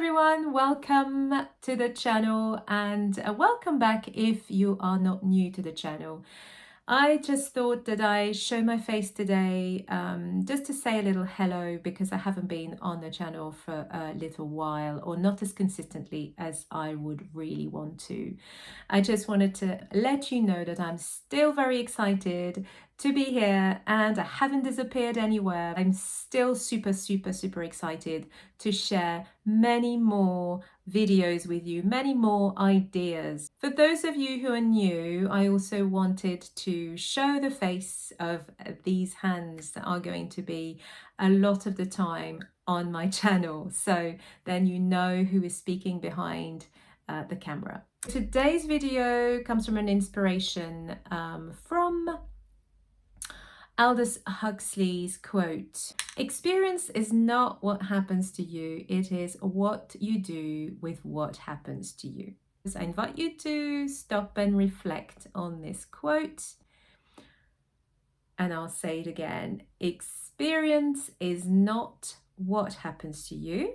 everyone, welcome to the channel and welcome back if you are not new to the channel. I just thought that I show my face today just to say a little hello because I haven't been on the channel for a little while, or not as consistently as I would really want to. I just wanted to let you know that I'm still very excited to be here and I haven't disappeared anywhere. I'm still super excited to share many more videos with you, many more ideas. For those of you who are new, I also wanted to show the face of these hands that are going to be a lot of the time on my channel, so then you know who is speaking behind the camera. Today's video comes from an inspiration from Aldous Huxley's quote: "Experience is not what happens to you, it is what you do with what happens to you." So I invite you to stop and reflect on this quote. And I'll say it again. Experience is not what happens to you,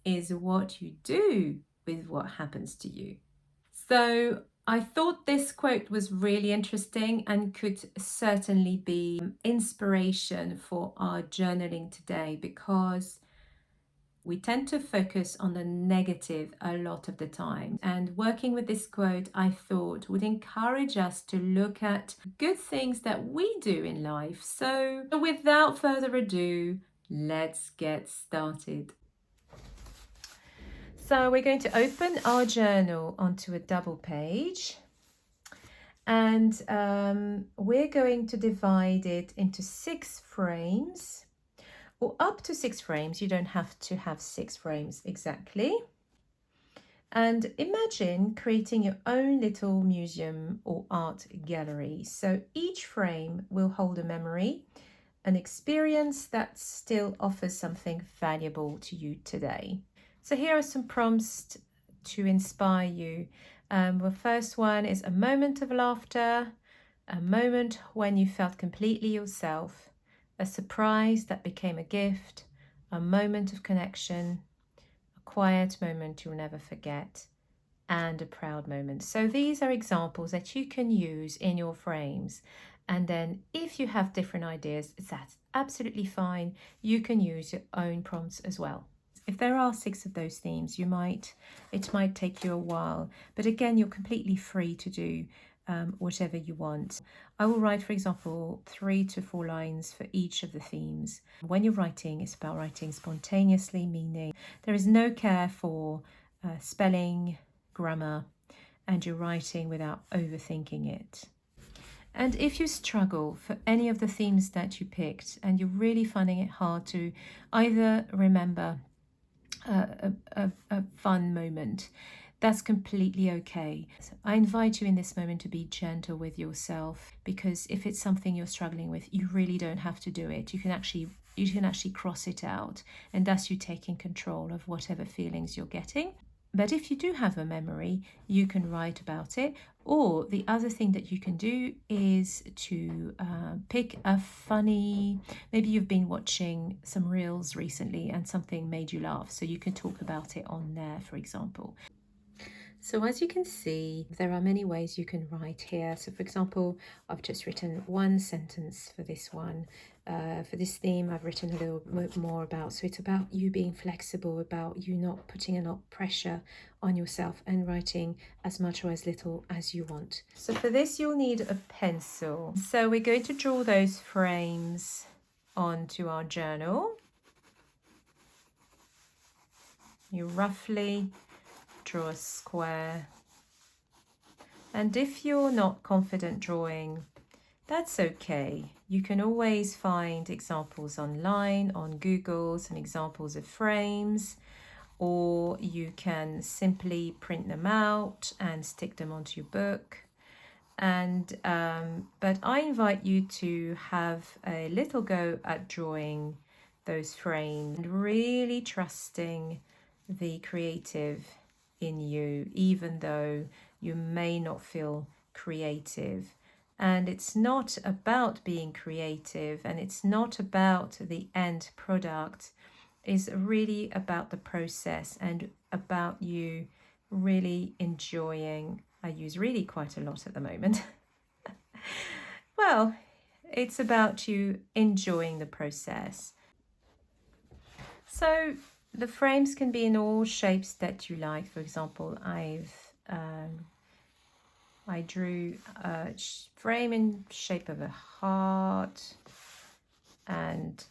is what you do with what happens to you. So I thought this quote was really interesting and could certainly be inspiration for our journaling today, because we tend to focus on the negative a lot of the time. And working with this quote, I thought would encourage us to look at good things that we do in life. So without further ado, let's get started. So we're going to open our journal onto a double page, and we're going to divide it into 6 frames, or up to 6 frames. You don't have to have 6 frames exactly. And imagine creating your own little museum or art gallery. So each frame will hold a memory, an experience that still offers something valuable to you today. So here are some prompts to inspire you. The first one is a moment of laughter, a moment when you felt completely yourself, a surprise that became a gift, a moment of connection, a quiet moment you'll never forget, and a proud moment. So these are examples that you can use in your frames. And then if you have different ideas, that's absolutely fine. You can use your own prompts as well. If there are 6 of those themes, it might take you a while, but again, you're completely free to do whatever you want. I will write, for example, 3 to 4 lines for each of the themes. When you're writing, it's about writing spontaneously, meaning there is no care for spelling, grammar, and you're writing without overthinking it. And if you struggle for any of the themes that you picked and you're really finding it hard to either remember a fun moment, that's completely okay. So I invite you in this moment to be gentle with yourself, because if it's something you're struggling with, you really don't have to do it. You can actually cross it out, and thus you taking control of whatever feelings you're getting. But if you do have a memory, you can write about it. Or the other thing that you can do is to pick a funny, maybe you've been watching some reels recently and something made you laugh, so you can talk about it on there, for example. So as you can see, there are many ways you can write here. So for example, I've just written 1 sentence for this one. For this theme, I've written a little bit more about, so it's about you being flexible, about you not putting a lot of pressure on yourself and writing as much or as little as you want. So for this, you'll need a pencil. So we're going to draw those frames onto our journal. You roughly draw a square, and if you're not confident drawing, that's okay. You can always find examples online on Google, some examples of frames, or you can simply print them out and stick them onto your book. And but I invite you to have a little go at drawing those frames and really trusting the creative in you, even though you may not feel creative. And it's not about being creative, and it's not about the end product. is really about the process and about you really enjoying. I use really quite a lot at the moment. Well, it's about you enjoying the process. So the frames can be in all shapes that you like. For example, I drew a frame in shape of a heart, and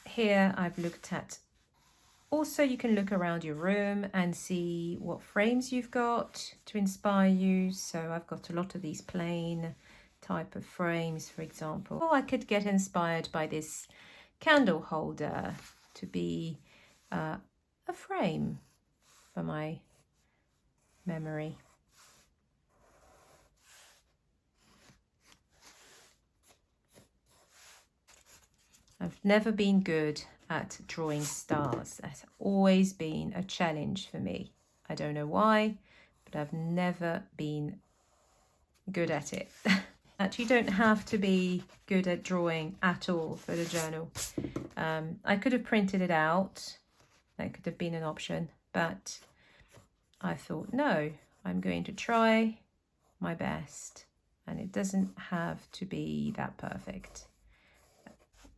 here I've looked at. Also, you can look around your room and see what frames you've got to inspire you. So I've got a lot of these plain type of frames, for example. Or I could get inspired by this candle holder to be a frame for my memory. I've never been good at drawing stars. That's always been a challenge for me. I don't know why, but I've never been good at it. You don't have to be good at drawing at all for the journal. I could have printed it out. That could have been an option, but I thought, no, I'm going to try my best, and it doesn't have to be that perfect.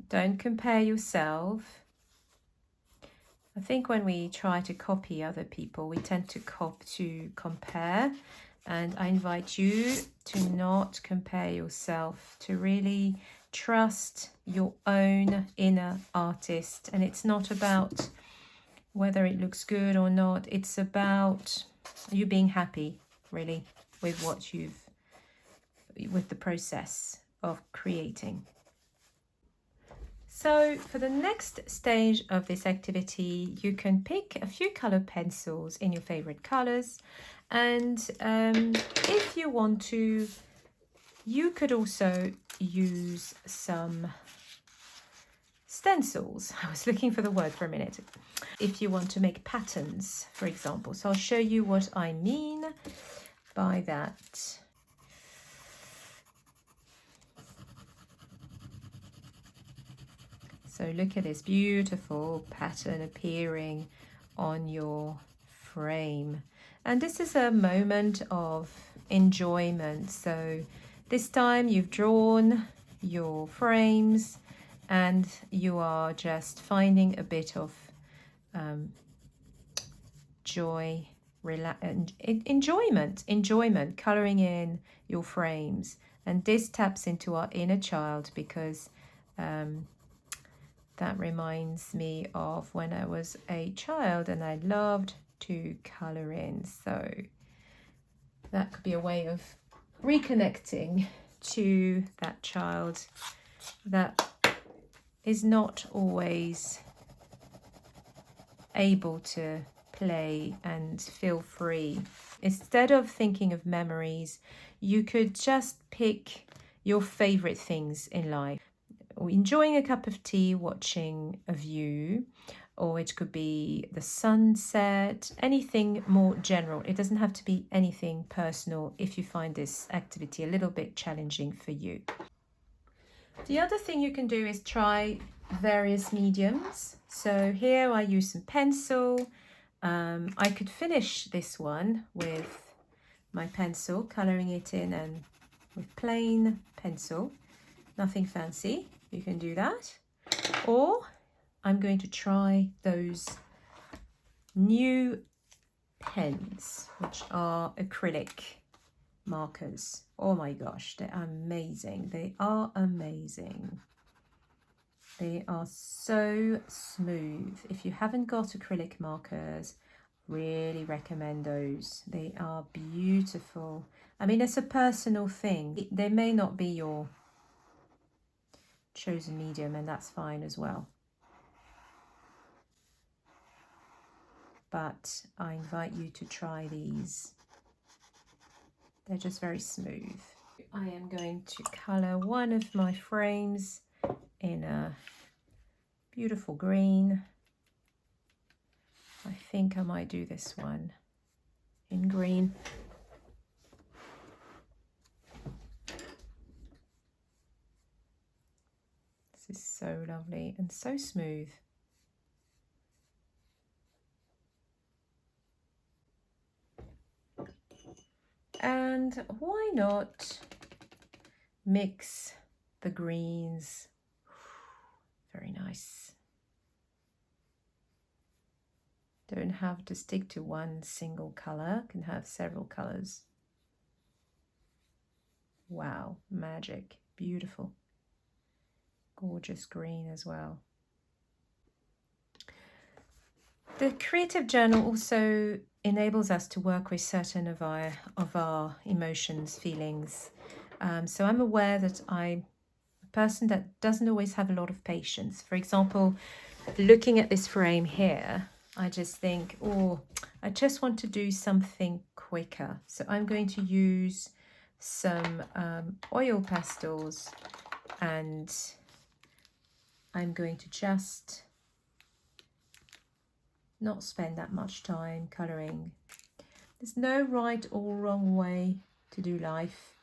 Don't compare yourself. I think when we try to copy other people, we tend to compare, and I invite you to not compare yourself, to really trust your own inner artist. And it's not about whether it looks good or not. It's about you being happy, really, with with the process of creating. So for the next stage of this activity, you can pick a few colored pencils in your favorite colors. And if you want to, you could also use some stencils. I was looking for the word for a minute. If you want to make patterns, for example. So I'll show you what I mean by that. So look at this beautiful pattern appearing on your frame. And this is a moment of enjoyment. So this time you've drawn your frames and you are just finding a bit of joy, enjoyment, coloring in your frames. And this taps into our inner child, because that reminds me of when I was a child and I loved to colour in. So that could be a way of reconnecting to that child that is not always able to play and feel free. Instead of thinking of memories, you could just pick your favourite things in life. Enjoying a cup of tea, watching a view, or it could be the sunset, anything more general. It doesn't have to be anything personal if you find this activity a little bit challenging for you. The other thing you can do is try various mediums. So here I use some pencil. I could finish this one with my pencil, colouring it in, and with plain pencil, nothing fancy. You can do that. Or I'm going to try those new pens, which are acrylic markers. Oh my gosh, they're amazing. They are amazing. They are so smooth. If you haven't got acrylic markers, really recommend those. They are beautiful. I mean, it's a personal thing. They may not be your chosen medium, and that's fine as well. But I invite you to try these. They're just very smooth. I am going to colour one of my frames in a beautiful green. I think I might do this one in green. This is so lovely and so smooth. And why not mix the greens? Very nice. Don't have to stick to one single color, can have several colors. Wow, magic, beautiful. Gorgeous green as well. The creative journal also enables us to work with certain of our emotions, feelings. So I'm aware that I'm a person that doesn't always have a lot of patience. For example, looking at this frame here, I just think, oh, I just want to do something quicker. So I'm going to use some oil pastels, and I'm going to just not spend that much time colouring. There's no right or wrong way to do life.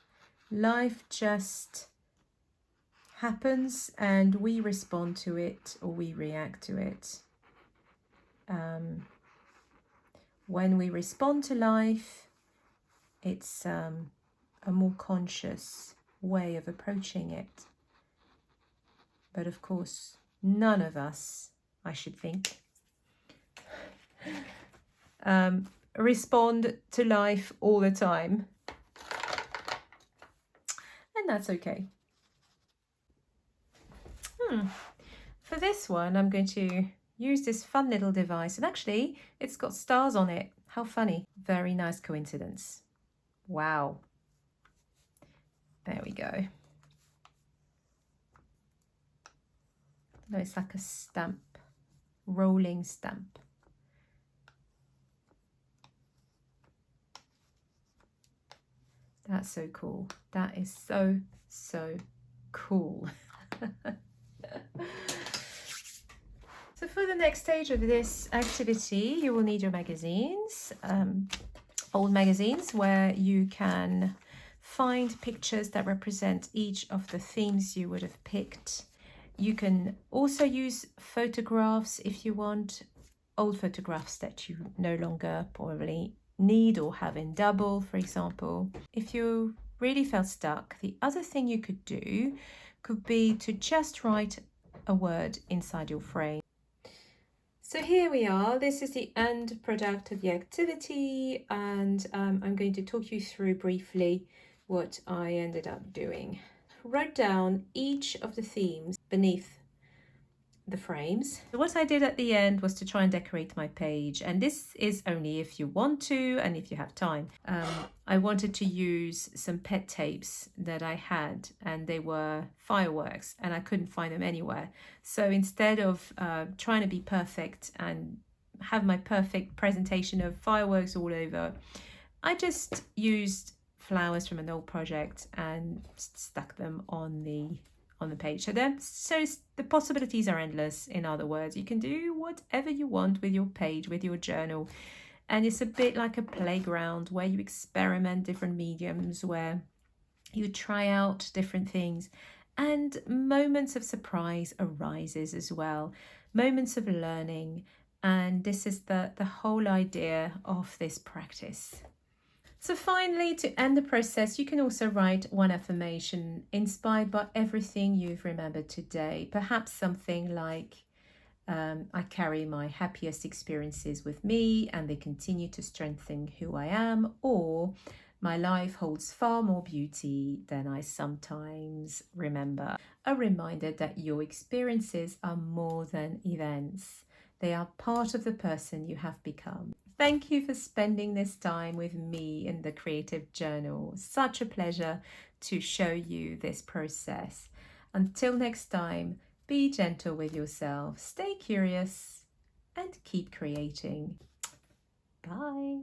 Life just happens and we respond to it or we react to it. When we respond to life, it's a more conscious way of approaching it. But of course, none of us, I should think, respond to life all the time. And that's okay. For this one, I'm going to use this fun little device. And actually, it's got stars on it. How funny. Very nice coincidence. Wow. There we go. No, it's like a stamp. Rolling stamp. That's so cool. That is so, so cool. So for the next stage of this activity, you will need your magazines, old magazines, where you can find pictures that represent each of the themes you would have picked. You can also use photographs if you want, old photographs that you no longer probably need or have in double, for example. If you really felt stuck, the other thing you could do could be to just write a word inside your frame. So here we are. This is the end product of the activity, and I'm going to talk you through briefly what I ended up doing. Wrote down each of the themes beneath the frames. What I did at the end was to try and decorate my page, and this is only if you want to and if you have time. I wanted to use some pet tapes that I had, and they were fireworks and I couldn't find them anywhere. So instead of trying to be perfect and have my perfect presentation of fireworks all over, I just used flowers from an old project and stuck them on the page. So the possibilities are endless. In other words, you can do whatever you want with your page, with your journal. And it's a bit like a playground where you experiment different mediums, where you try out different things, and moments of surprise arises as well, moments of learning. And this is the whole idea of this practice. So finally, to end the process, you can also write one affirmation inspired by everything you've remembered today. Perhaps something like, I carry my happiest experiences with me and they continue to strengthen who I am, or my life holds far more beauty than I sometimes remember. A reminder that your experiences are more than events. They are part of the person you have become. Thank you for spending this time with me in the Creative Journal. Such a pleasure to show you this process. Until next time, be gentle with yourself, stay curious, and keep creating. Bye.